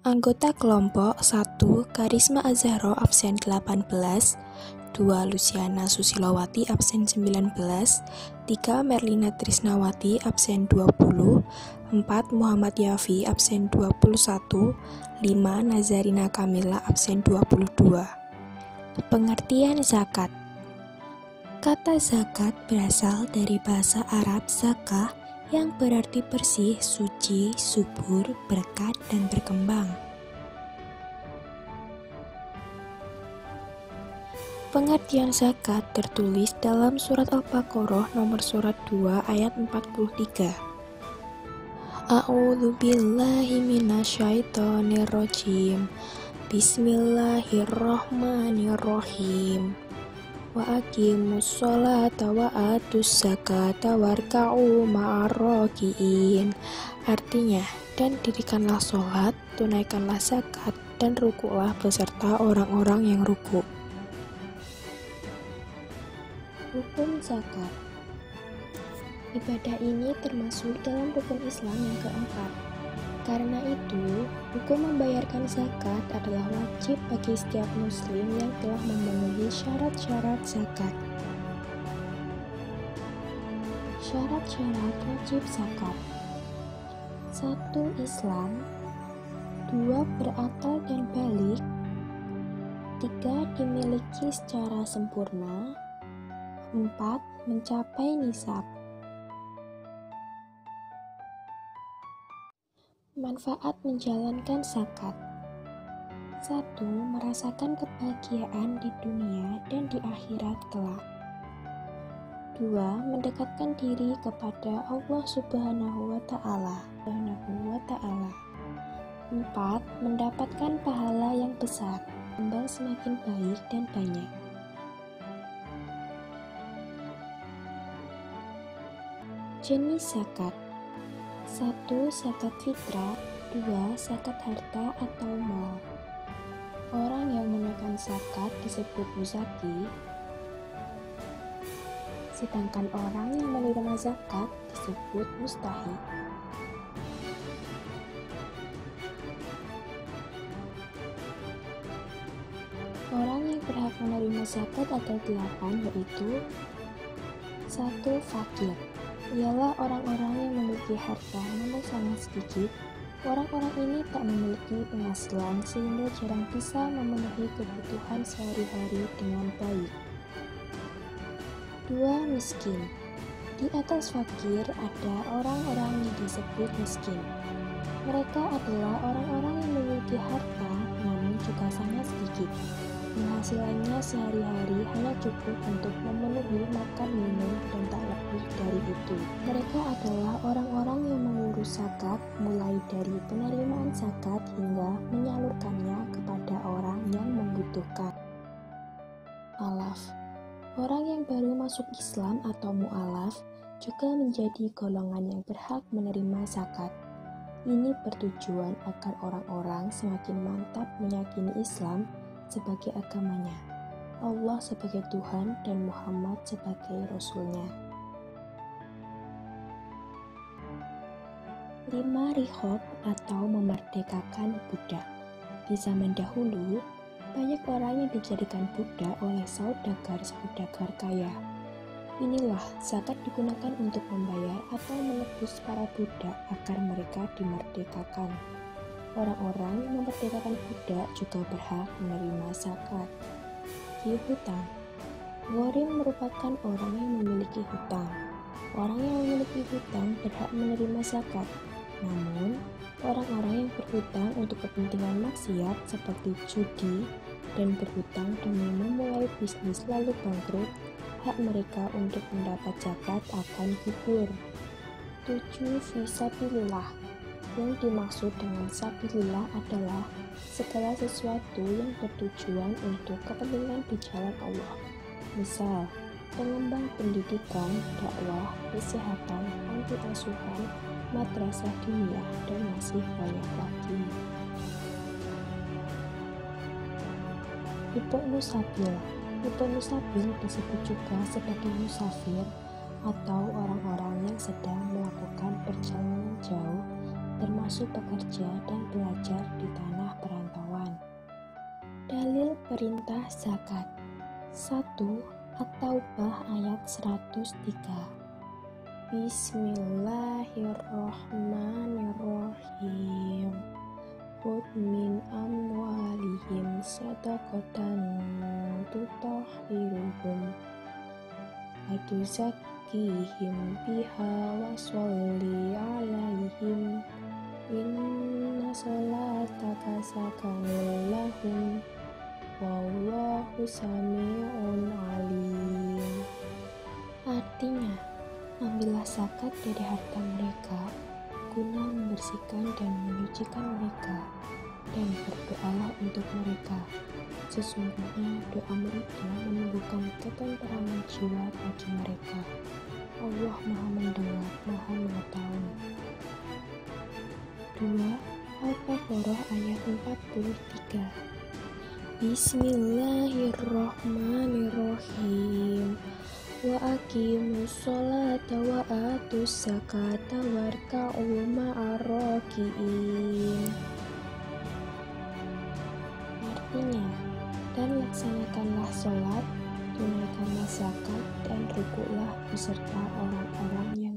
Anggota kelompok 1. Karisma Azharo absen 18, 2. Luciana Susilowati absen 19, 3. Merlina Trisnawati absen 20, 4. Muhammad Yafi absen 21, 5. Nazarina Kamila absen 22. Pengertian zakat. Kata zakat berasal dari bahasa Arab zakah yang berarti bersih, suci, subur, berkat, dan berkembang. Pengertian zakat tertulis dalam surat Al-Baqarah nomor surat 2 ayat 43. A'udzu billahi minasyaitonir rajim. Bismillahirrahmanirrahim. Wa aqimus sholata wa atus zakata warka'u ma'arraki'in. Artinya, dan dirikanlah sholat, tunaikanlah zakat, dan rukuklah beserta orang-orang yang rukuk. Hukum zakat. Ibadah ini termasuk dalam rukun Islam yang keempat. Karena itu, hukum membayarkan zakat adalah wajib bagi setiap muslim yang telah memenuhi syarat-syarat zakat. Syarat-syarat wajib zakat. 1. Islam. 2. Berakal dan balik. 3. Dimiliki secara sempurna. 4. Mencapai nisab. Manfaat menjalankan zakat. 1. Merasakan kebahagiaan di dunia dan di akhirat kelak. 2. Mendekatkan diri kepada Allah Subhanahu wa Ta'ala. 4. Mendapatkan pahala yang besar, kembang semakin baik dan banyak. Jenis zakat. 1. Zakat fitrah. 2. Zakat harta atau mal. Orang yang menunaikan zakat disebut muzaki, sedangkan orang yang menerima zakat disebut mustahik. Orang yang berhak menerima zakat ada 8, yaitu 1. Fakir. Ialah orang-orang yang memiliki harta namun sangat sedikit. Orang-orang ini tak memiliki penghasilan sehingga jarang bisa memenuhi kebutuhan sehari-hari dengan baik. 2. Miskin. Di atas fakir ada orang-orang yang disebut miskin. Mereka adalah orang-orang yang memiliki harta namun juga sangat sedikit. Penghasilannya sehari-hari hanya cukup untuk memenuhi makan minum dan tak lebih dari itu. Mereka adalah orang-orang yang mengurus zakat mulai dari penerimaan zakat hingga menyalurkannya kepada orang yang membutuhkan. Alaf. Orang yang baru masuk Islam atau mu'alaf juga menjadi golongan yang berhak menerima zakat. Ini bertujuan agar orang-orang semakin mantap meyakini Islam sebagai agamanya, Allah sebagai Tuhan, dan Muhammad sebagai Rasul-Nya. 5. Riqab atau memerdekakan budak. Di zaman dahulu, banyak orang yang dijadikan budak oleh saudagar-saudagar kaya. Inilah zakat digunakan untuk membayar atau menebus para budak agar mereka dimerdekakan. Orang-orang yang memerdekakan budak juga berhak menerima zakat. Hutang. Ghorim merupakan orang yang memiliki hutang. Orang yang memiliki hutang berhak menerima zakat. Namun, orang-orang yang berhutang untuk kepentingan maksiat seperti judi dan berhutang demi memulai bisnis lalu bangkrut, hak mereka untuk mendapat zakat akan gugur. 7. Fisabilillah. Yang dimaksud dengan sabilillah adalah segala sesuatu yang bertujuan untuk kepentingan di jalan Allah. Misal, pengembang pendidikan, dakwah, kesehatan, panti asuhan, madrasah diniyah, dan masih banyak lagi. Ibnu Sabil. Ibnu Sabil disebut juga sebagai musafir atau orang-orang yang sedang melakukan perjalanan jauh termasuk pekerja dan pelajar di tanah perantauan. Dalil perintah zakat 1. At-Taubah ayat 103. Bismillahirrahmanirrahim. Khudh min amwalihim shadaqatan tutahhiruhum wa tuzakkihim biha wa sholli 'alaihim inna sholataka sakanun lahum wallahu sami'un 'alim. Artinya, ambillah zakat dari harta mereka guna membersihkan dan menyucikan mereka, dan berdoalah untuk mereka. Sesungguhnya doamu itu menumbuhkan ketentraman jiwa bagi mereka. Allah Maha Mendengar, Maha Mengetahui. 2. Al-Baqarah ayat 43. Bismillahirrahmanirrahim. Wa aqimus sholata wa atuz zakata warka'u ma'ar raki'in. Artinya, dan laksanakanlah sholat, tunaikanlah zakat, dan rukuklah beserta orang-orang yang